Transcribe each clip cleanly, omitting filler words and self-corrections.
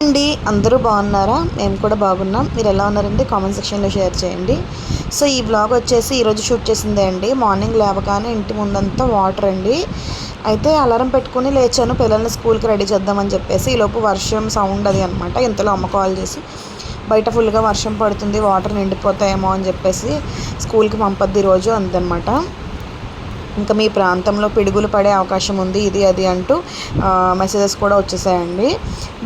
అండి అందరూ బాగున్నారా? మేము కూడా బాగున్నాం. మీరు ఎలా ఉన్నారండి? కామెంట్ సెక్షన్లో షేర్ చేయండి. సో ఈ వ్లాగ్ వచ్చేసి ఈరోజు షూట్ చేసిందే అండి. మార్నింగ్ లేవగానే ఇంటి ముందంతా వాటర్ అండి. అయితే అలారం పెట్టుకుని లేచాను పిల్లల్ని స్కూల్కి రెడీ చేద్దామని చెప్పేసి. ఈలోపు వర్షం సౌండ్ అది అనమాట. ఇంతలో అమ్మ కాల్ చేసి బయట ఫుల్గా వర్షం పడుతుంది, వాటర్ నిండిపోతాయేమో అని చెప్పేసి స్కూల్కి పంపద్ది ఈరోజు అందనమాట. ఇంకా మీ ప్రాంతంలో పిడుగులు పడే అవకాశం ఉంది ఇది అది అంటూ మెసేజెస్ కూడా వచ్చేసాయండి.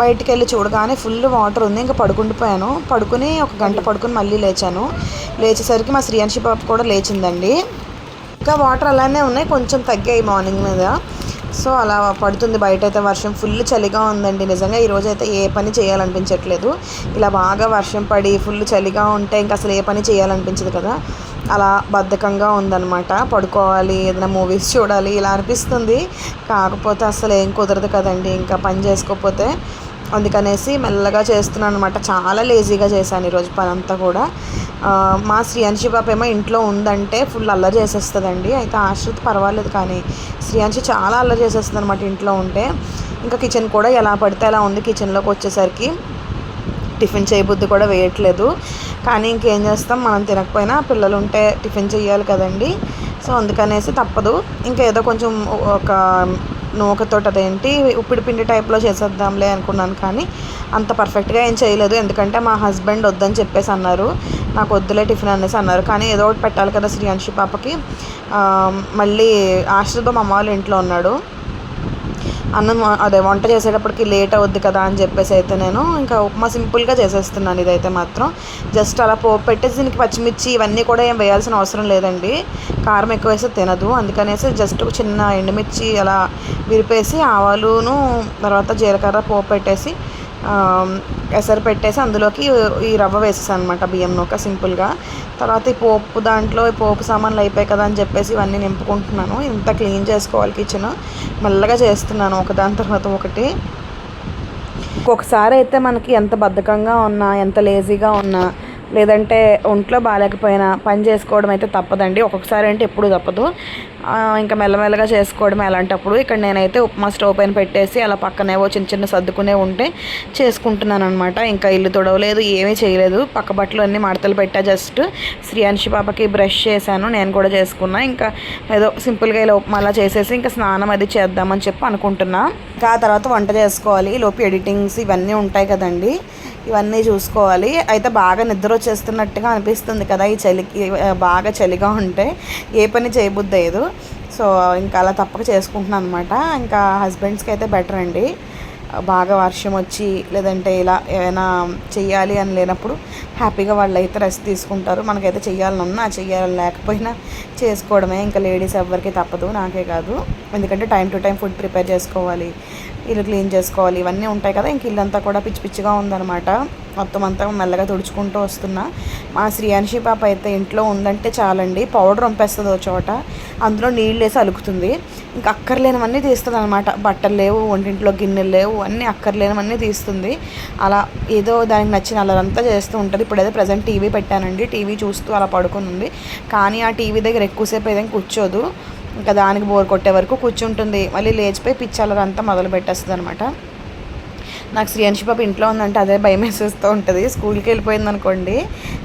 బయటికి వెళ్ళి చూడగానే ఫుల్ వాటర్ ఉంది. ఇంకా పడుకుండిపోయాను. పడుకుని ఒక గంట పడుకుని మళ్ళీ లేచాను. లేచేసరికి మా శ్రీయాన్షి పాప కూడా లేచిందండి. ఇంకా వాటర్ అలానే ఉన్నాయి, కొంచెం తగ్గాయి మార్నింగ్ మీద. సో అలా పడుతుంది. బయట అయితే వర్షం ఫుల్ చలిగా ఉందండి. నిజంగా ఈరోజు అయితే ఏ పని చేయాలనిపించట్లేదు. ఇలా బాగా వర్షం పడి ఫుల్ చలిగా ఉంటే ఇంకా అసలు ఏ పని చేయాలనిపించదు కదా. అలా బద్ధకంగా ఉందన్నమాట. పడుకోవాలి, ఏదైనా మూవీస్ చూడాలి ఇలా అనిపిస్తుంది. కాకపోతే అసలు ఏం కుదరదు కదండి ఇంకా పని చేసుకోకపోతే. అందుకనేసి మెల్లగా చేస్తున్నాను అనమాట. చాలా లేజీగా చేశాను ఈరోజు పని అంతా కూడా. మా శ్రీయాన్షి పాప ఏమో ఇంట్లో ఉందంటే ఫుల్ అల్లరి చేసేస్తుందండి. అయితే ఆశ్రిత్ పర్వాలేదు, కానీ శ్రీయాన్షి చాలా అల్లరి చేసేస్తుంది అనమాట ఇంట్లో ఉంటే. ఇంకా కిచెన్ కూడా ఎలా పడితే అలా ఉంది. కిచెన్లోకి వచ్చేసరికి టిఫిన్ చేయబుద్ధి కూడా వేయట్లేదు. కానీ ఇంకేం చేస్తాం, మనం తినకపోయినా పిల్లలు ఉంటే టిఫిన్ చేయాలి కదండి. సో అందుకనేసి తప్పదు. ఇంకా ఏదో కొంచెం ఒక నూకతోటి అదేంటి ఉప్పిడి పిండి టైప్లో చేసేద్దాంలే అనుకున్నాను, కానీ అంత పర్ఫెక్ట్గా ఏం చేయలేదు. ఎందుకంటే మా హస్బెండ్ వద్దని చెప్పేసి అన్నారు. నాకు వద్దులే టిఫిన్ అనేసి అన్నారు. కానీ ఏదో ఒకటి పెట్టాలి కదా శ్రీయాన్షి పాపకి. మళ్ళీ ఆశ్రిత్ మా అమ్మ వాళ్ళ ఇంట్లో ఉన్నాడు. అన్నం అదే వంట చేసేటప్పటికి లేట్ అవుద్ది కదా అని చెప్పేసి అయితే నేను ఇంకా ఉప్మా సింపుల్గా చేసేస్తున్నాను. ఇదైతే మాత్రం జస్ట్ అలా పోపు పెట్టేసి దీనికి పచ్చిమిర్చి ఇవన్నీ కూడా ఏం వేయాల్సిన అవసరం లేదండి. కారం ఎక్కువ వేస్తే తినదు. అందుకనేసి జస్ట్ ఒక చిన్న ఎండుమిర్చి అలా విరిపేసి ఆవాలును తర్వాత జీలకర్ర పోపు పెట్టేసి ఎసరు పెట్టేసి అందులోకి ఈ రవ్వ వేసేసాను అనమాట, బియ్యం నూక సింపుల్గా. తర్వాత ఈ పోపు దాంట్లో ఈ పోపు సామాన్లు అయిపోయాయి కదా అని చెప్పేసి ఇవన్నీ నింపుకుంటున్నాను. ఇంత క్లీన్ చేసుకోవాలి కిచెన్. మెల్లగా చేస్తున్నాను ఒకదాని తర్వాత ఒకటి. ఒక్కొక్కసారి అయితే మనకి ఎంత బద్ధకంగా ఉన్నా, ఎంత లేజీగా ఉన్నా, లేదంటే ఒంట్లో బాగాలేకపోయినా పని చేసుకోవడం అయితే తప్పదండి. ఒక్కొక్కసారి అంటే ఎప్పుడు తప్పదు. ఇంకా మెల్లమెల్లగా చేసుకోవడం అలాంటప్పుడు. ఇక్కడ నేనైతే ఉప్మా స్టవ్ పైన పెట్టేసి అలా పక్కనేవో చిన్న చిన్న సర్దుకునే ఉంటే చేసుకుంటున్నాను అనమాట. ఇంకా ఇల్లు తుడవలేదు, ఏమీ చేయలేదు. పక్క బట్టలు అన్నీ మడతలు పెట్టా. జస్ట్ శ్రీయాన్షి పాపకి బ్రష్ చేశాను, నేను కూడా చేసుకున్నా. ఇంకా ఏదో సింపుల్గా ఇలా ఉప్మా అలా చేసేసి ఇంకా స్నానం అది చేద్దామని చెప్పి అనుకుంటున్నా. ఇంకా ఆ తర్వాత వంట చేసుకోవాలి. లోపు ఎడిటింగ్స్ ఇవన్నీ ఉంటాయి కదండి, ఇవన్నీ చూసుకోవాలి. అయితే బాగా నిద్ర వచ్చేస్తున్నట్టుగా అనిపిస్తుంది కదా ఈ చలికి. బాగా చలిగా ఉంటే ఏ పని చేయబుద్ధి అయ్యదు. సో ఇంకా అలా తప్పక చేసుకుంటున్నాను అనమాట. ఇంకా హస్బెండ్స్కి అయితే బెటర్ అండి. బాగా వర్షం వచ్చి లేదంటే ఇలా ఏమైనా చెయ్యాలి అని లేనప్పుడు హ్యాపీగా వాళ్ళు అయితే రెస్ట్ తీసుకుంటారు. మనకైతే చెయ్యాలని లేకపోయినా చేసుకోవడమే. ఇంకా లేడీస్ ఎవరికి తప్పదు, నాకే కాదు. ఎందుకంటే time to time food prepare చేసుకోవాలి, ఇల్లు క్లీన్ చేసుకోవాలి, ఇవన్నీ ఉంటాయి కదా. ఇంక ఇల్లంతా కూడా పిచ్చి పిచ్చిగా ఉందన్నమాట. మొత్తం అంతా మెల్లగా తుడుచుకుంటూ వస్తున్నా. మా శ్రీయాన్షి పాప అయితే ఇంట్లో ఉందంటే చాలండి, పౌడర్ వంపేస్తుంది ఒక చోట, అందులో నీళ్ళు వేసి అలుకుతుంది. ఇంకా అక్కర్లేనివన్నీ తీస్తుంది అనమాట. బట్టలు లేవు, వంటింట్లో గిన్నెలు లేవు, అన్నీ అక్కర్లేనివన్నీ తీస్తుంది. అలా ఏదో దానికి నచ్చిన అల్లరంతా చేస్తూ ఉంటుంది. ఇప్పుడైతే ప్రజెంట్ టీవీ పెట్టానండి, టీవీ చూస్తూ అలా పడుకుని ఉంది. కానీ ఆ టీవీ దగ్గర ఎక్కువసేపు ఏదైనా కూర్చోదు. ఇంకా దానికి బోర్ కొట్టే వరకు కూర్చుంటుంది. మళ్ళీ లేచిపోయి పిచ్చాలరంతా మొదలు పెట్టేస్తుంది అనమాట. నాకు శ్రీయాన్షి పాప ఇంట్లో ఉందంటే అదే భయం వేసేస్తూ ఉంటుంది. స్కూల్కి వెళ్ళిపోయింది అనుకోండి,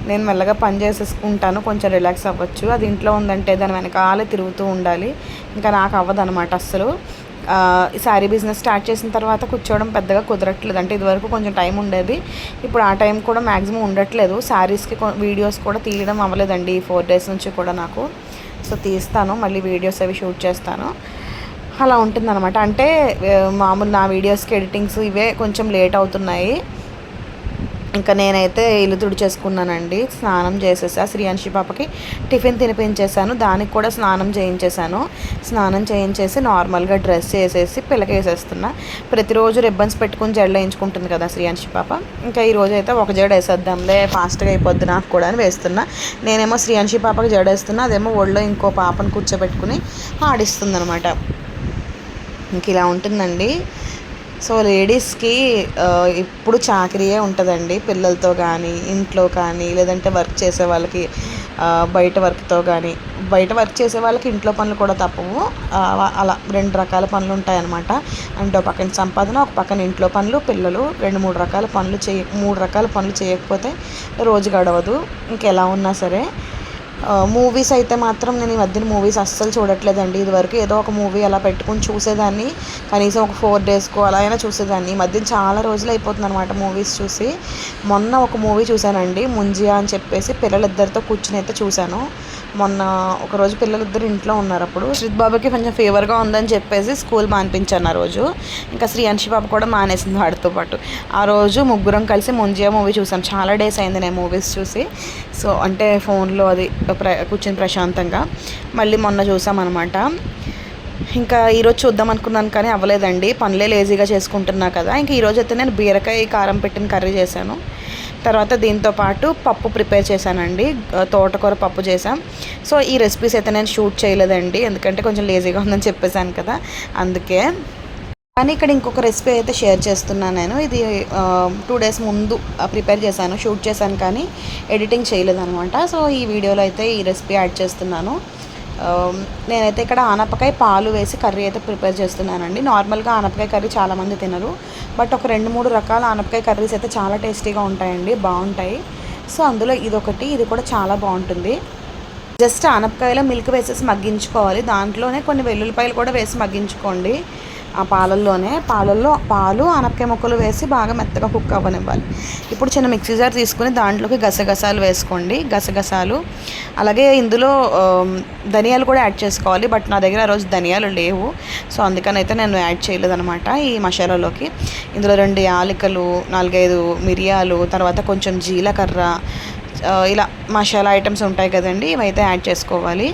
నేను మెల్లగా పని చేసేసుకుంటాను, కొంచెం రిలాక్స్ అవ్వచ్చు. అది ఇంట్లో ఉందంటే దాని వెనకాలే తిరుగుతూ ఉండాలి. ఇంకా నాకు అవ్వదు అనమాట అస్సలు. శారీ బిజినెస్ స్టార్ట్ చేసిన తర్వాత కూర్చోవడం పెద్దగా కుదరట్లేదు. అంటే ఇదివరకు కొంచెం టైం ఉండేది, ఇప్పుడు ఆ టైం కూడా మ్యాక్సిమం ఉండట్లేదు. శారీస్కి వీడియోస్ కూడా తీయడం అవ్వలేదండి ఈ 4 days నుంచి కూడా నాకు. సో తీస్తాను, మళ్ళీ వీడియోస్ అవి షూట్ చేస్తాను. అలా ఉంటుందన్నమాట. అంటే మామూలు నా వీడియోస్కి ఎడిటింగ్స్ ఇవే కొంచెం లేట్ అవుతున్నాయి. ఇంకా నేనైతే ఇల్లు తుడిచేసుకున్నానండి, స్నానం చేసేసా. శ్రీయాన్షి పాపకి టిఫిన్ తినిపించేసాను, దానికి కూడా స్నానం చేయించేసాను. స్నానం చేయించేసి నార్మల్గా డ్రెస్ చేసేసి పిల్లకి వేసేస్తున్నా. ప్రతిరోజు రిబ్బన్స్ పెట్టుకుని జడలు వేయించుకుంటుంది కదా శ్రీయాన్షి పాప. ఇంకా ఈరోజు అయితే ఒక జడ వేసేద్దాంలే, ఫాస్ట్గా అయిపోద్ది నాకు కూడా అని వేస్తున్నా. నేనేమో శ్రీయాన్షి పాపకి జడ వేస్తున్నా, అదేమో ఒళ్ళో ఇంకో పాపను కూర్చోబెట్టుకుని ఆడిస్తుంది అనమాట. ఇంక ఇలా ఉంటుందండి. సో లేడీస్కి ఇప్పుడు చాకరీయే ఉంటుందండి, పిల్లలతో కానీ ఇంట్లో కానీ లేదంటే వర్క్ చేసే వాళ్ళకి బయట వర్క్తో కానీ, బయట వర్క్ చేసే వాళ్ళకి ఇంట్లో పనులు కూడా తప్పవు. అలా 2 రకాల పనులు ఉంటాయన్నమాట. అంటే ఒక పక్కన సంపాదన, ఒక పక్కన ఇంట్లో పనులు, పిల్లలు, 3 రకాల పనులు చేయకపోతే రోజు గడవదు ఇంకెలా ఉన్నా సరే. మూవీస్ అయితే మాత్రం నేను ఈ మధ్యన మూవీస్ అస్సలు చూడట్లేదండి. ఇదివరకు ఏదో ఒక మూవీ అలా పెట్టుకుని చూసేదాన్ని, కనీసం ఒక 4 డేస్కో అలా అయినా చూసేదాన్ని. ఈ మధ్యన చాలా రోజులు అయిపోతుంది అనమాట మూవీస్ చూసి. మొన్న ఒక మూవీ చూశానండి, ముంజియా అని చెప్పేసి, పిల్లలిద్దరితో కూర్చుని అయితే చూశాను. మొన్న ఒకరోజు పిల్లలిద్దరు ఇంట్లో ఉన్నారు. అప్పుడు శ్రీత్ బాబుకి కొంచెం ఫీవర్గా ఉందని చెప్పేసి స్కూల్ మానిపించాను ఆ రోజు. ఇంకా శ్రీయాన్షి బాబు కూడా మానేసింది వాడితో పాటు. ఆ రోజు ముగ్గురం కలిసి ముంజియా మూవీ చూసాం. చాలా డేస్ అయింది నేను మూవీస్ చూసి. సో అంటే ఫోన్లో అది కూర్చొని ప్రశాంతంగా మళ్ళీ మొన్న చూసామన్నమాట. ఇంకా ఈరోజు చూద్దాం అనుకున్నాను కానీ అవ్వలేదండి, పనులే లేజీగా చేసుకుంటున్నా కదా. ఇంకా ఈరోజు అయితే నేను బీరకాయ కారం పెట్టిన కర్రీ చేశాను. తర్వాత దీంతో పాటు పప్పు ప్రిపేర్ చేశానండి, తోటకూర పప్పు చేసాం. సో ఈ రెసిపీస్ అయితే నేను షూట్ చేయలేదండి, ఎందుకంటే కొంచెం లేజీగా ఉందని చెప్పేశాను కదా, అందుకే. కానీ ఇక్కడ ఇంకొక రెసిపీ అయితే షేర్ చేస్తున్నాను నేను. ఇది 2 డేస్ ముందు ప్రిపేర్ చేశాను, షూట్ చేశాను కానీ ఎడిటింగ్ చేయలేదన్నమాట. సో ఈ వీడియోలో అయితే ఈ రెసిపీ యాడ్ చేస్తున్నాను. నేనైతే ఇక్కడ ఆనపకాయ పాలు వేసి కర్రీ అయితే ప్రిపేర్ చేస్తున్నానండి. నార్మల్గా ఆనపకాయ కర్రీ చాలామంది తినరు, బట్ ఒక 2-3 రకాల ఆనపకాయ కర్రీస్ అయితే చాలా టేస్టీగా ఉంటాయండి, బాగుంటాయి. సో అందులో ఇదొకటి, ఇది కూడా చాలా బాగుంటుంది. జస్ట్ ఆనపకాయలో మిల్క్ వేసేసి మగ్గించుకోవాలి, దాంట్లోనే కొన్ని వెల్లుల్లిపాయలు కూడా వేసి మగ్గించుకోండి. ఆ పాలల్లో పాలు ఆనపకాయ ముక్కలు వేసి బాగా మెత్తగా కుక్ అవ్వనివ్వాలి. ఇప్పుడు చిన్న మిక్సీ జార్ తీసుకుని దాంట్లోకి గసగసాలు వేసుకోండి, గసగసాలు. అలాగే ఇందులో ధనియాలు కూడా యాడ్ చేసుకోవాలి, బట్ నా దగ్గర ఆ రోజు ధనియాలు లేవు, సో అందుకని అయితే నేను యాడ్ చేయలేదన్నమాట ఈ మసాలాలోకి. ఇందులో 2 యాలకులు, 4-5 మిరియాలు, తర్వాత కొంచెం జీలకర్ర, ఇలా మసాలా ఐటమ్స్ ఉంటాయి కదండి, ఇవైతే యాడ్ చేసుకోవాలి.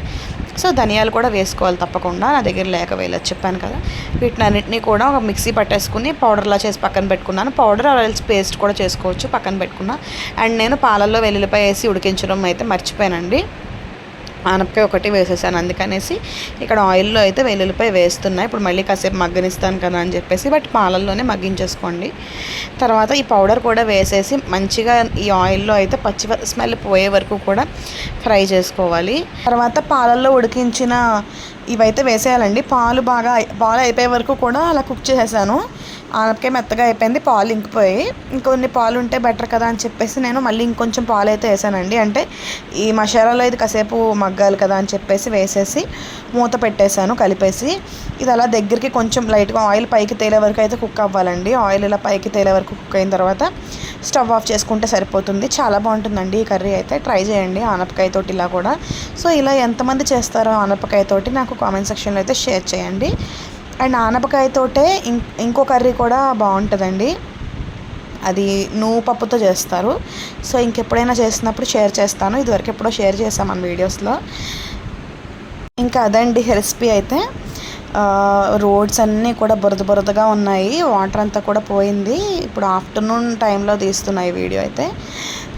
సో ధనియాలు కూడా వేసుకోవాలి తప్పకుండా, నా దగ్గర లేక వేయలేదు చెప్పాను కదా. వీటినన్నింటినీ కూడా ఒక మిక్సీ పట్టేసుకుని పౌడర్లా చేసి పక్కన పెట్టుకున్నాను. పౌడర్ ఆయిల్స్ పేస్ట్ కూడా చేసుకోవచ్చు, పక్కన పెట్టుకున్నా. అండ్ నేను పాలల్లో వెల్లుల్లిపాయ వేసి ఉడికించడం అయితే మర్చిపోయానండి, ఆనపకాయ ఒకటి వేసేసాను, అందుకనేసి ఇక్కడ ఆయిల్లో అయితే వెల్లుల్లిపాయ వేస్తున్నా. ఇప్పుడు మళ్ళీ కాసేపు మగ్గనిస్తాను కదా అని చెప్పేసి, బట్ పాలల్లోనే మగ్గించేసుకోండి. తర్వాత ఈ పౌడర్ కూడా వేసేసి మంచిగా ఈ ఆయిల్లో అయితే పచ్చి స్మెల్ పోయే వరకు కూడా ఫ్రై చేసుకోవాలి. తర్వాత పాలల్లో ఉడికించిన ఇవైతే వేసేయాలండి. పాలు అయిపోయే వరకు కూడా అలా కుక్ చేసేసాను. ఆనపకాయ మెత్తగా అయిపోయింది, పాలు ఇంకిపోయి, ఇంకొన్ని పాలు ఉంటే బెటర్ కదా అని చెప్పేసి నేను మళ్ళీ ఇంకొంచెం పాలు అయితే వేసానండి. అంటే ఈ మసాలాలో ఇది కాసేపు మగ్గాలి కదా అని చెప్పేసి వేసేసి మూత పెట్టేశాను కలిపేసి. ఇది అలా దగ్గరికి కొంచెం లైట్గా ఆయిల్ పైకి తేలే వరకు అయితే కుక్ అవ్వాలండి. ఆయిల్ ఇలా పైకి తేలే వరకు కుక్ అయిన తర్వాత స్టవ్ ఆఫ్ చేసుకుంటే సరిపోతుంది. చాలా బాగుంటుందండి ఈ కర్రీ అయితే, ట్రై చేయండి ఆనపకాయతోటి ఇలా కూడా. సో ఇలా ఎంతమంది చేస్తారో ఆనపకాయతోటి నాకు కామెంట్ సెక్షన్లో అయితే షేర్ చేయండి. అండ్ ఆనపకాయతోటే ఇంకో కర్రీ కూడా బాగుంటుందండి, అది నువ్వు పప్పుతో చేస్తారు. సో ఇంకెప్పుడైనా చేసినప్పుడు షేర్ చేస్తాను, ఇదివరకు ఎప్పుడో షేర్ చేసాం మన వీడియోస్లో. ఇంకా అదండి రెసిపీ అయితే. రోడ్స్ అన్నీ కూడా బురదగా ఉన్నాయి, వాటర్ అంతా కూడా పోయింది. ఇప్పుడు ఆఫ్టర్నూన్ టైంలో తీస్తున్నాయి వీడియో అయితే.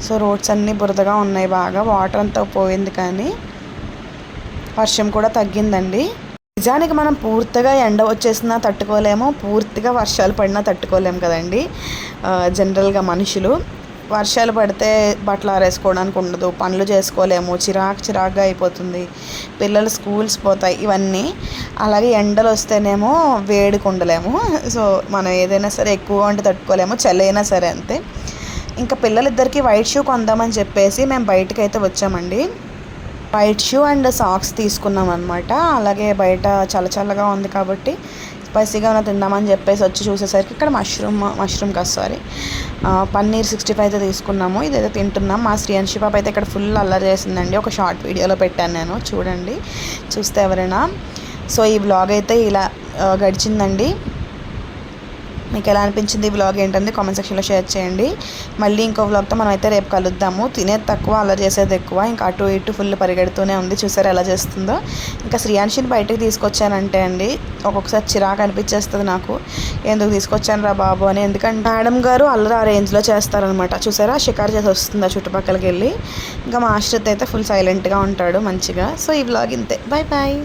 సో రోడ్స్ అన్నీ బురదగా ఉన్నాయి బాగా, వాటర్ అంతా పోయింది, కానీ వర్షం కూడా తగ్గిందండి. నిజానికి మనం పూర్తిగా ఎండ వచ్చేసినా తట్టుకోలేము, పూర్తిగా వర్షాలు పడినా తట్టుకోలేము కదండి. జనరల్గా మనుషులు వర్షాలు పడితే బట్టలు ఆరేసుకోవడానికి ఉండదు, పనులు చేసుకోలేము, చిరాకుగా అయిపోతుంది, పిల్లలు స్కూల్స్ పోతాయి, ఇవన్నీ. అలాగే ఎండలు వస్తేనేమో వేడికి ఉండలేము. సో మనం ఏదైనా సరే ఎక్కువ అంటే తట్టుకోలేము, చలి అయినా సరే అంతే. ఇంకా పిల్లలిద్దరికీ వైట్ షూ కొందామని చెప్పేసి మేము బయటకు అయితే వచ్చామండి. వైట్ షూ అండ్ సాక్స్ తీసుకున్నాం అనమాట. అలాగే బయట చల్లగా ఉంది కాబట్టి స్పైసీగా ఉన్న తిందామని చెప్పేసి వచ్చి చూసేసరికి ఇక్కడ మష్రూమ్ కాదు సారీ పన్నీర్ 65 అయితే తీసుకున్నాము. ఇదైతే తింటున్నాం. మా శ్రీయాన్షి పాప అయితే ఇక్కడ ఫుల్ అల్లరి చేసిందండి, ఒక షార్ట్ వీడియోలో పెట్టాను నేను, చూడండి చూస్తే ఎవరైనా. సో ఈ వ్లాగ్ అయితే ఇలా గడిచిందండి. మీకు ఎలా అనిపించింది ఈ వ్లాగ్ ఏంటంటే కామెంట్ సెక్షన్లో షేర్ చేయండి. మళ్ళీ ఇంకో వ్లాగ్తో మనం అయితే రేపు కలుద్దాము. తినేది తక్కువ, అలా చేసేది ఎక్కువ. ఇంకా అటు ఇటు ఫుల్ పరిగెడుతూనే ఉంది, చూసారు ఎలా చేస్తుందో. ఇంకా శ్రీయాన్షిని బయటకు తీసుకొచ్చానంటే అండి ఒక్కొక్కసారి చిరాకు అనిపించేస్తుంది నాకు, ఎందుకు తీసుకొచ్చాను రా బాబు అని. ఎందుకంటే మేడం గారు అల్లరి ఆ రేంజ్లో చేస్తారనమాట. చూసారా షికారు చేసి వస్తుంది ఆ చుట్టుపక్కలకి వెళ్ళి. ఇంకా మా ఆశ్రిత్ అయితే ఫుల్ సైలెంట్గా ఉంటాడు మంచిగా. సో ఈ వ్లాగ్ ఇంతే, బాయ్.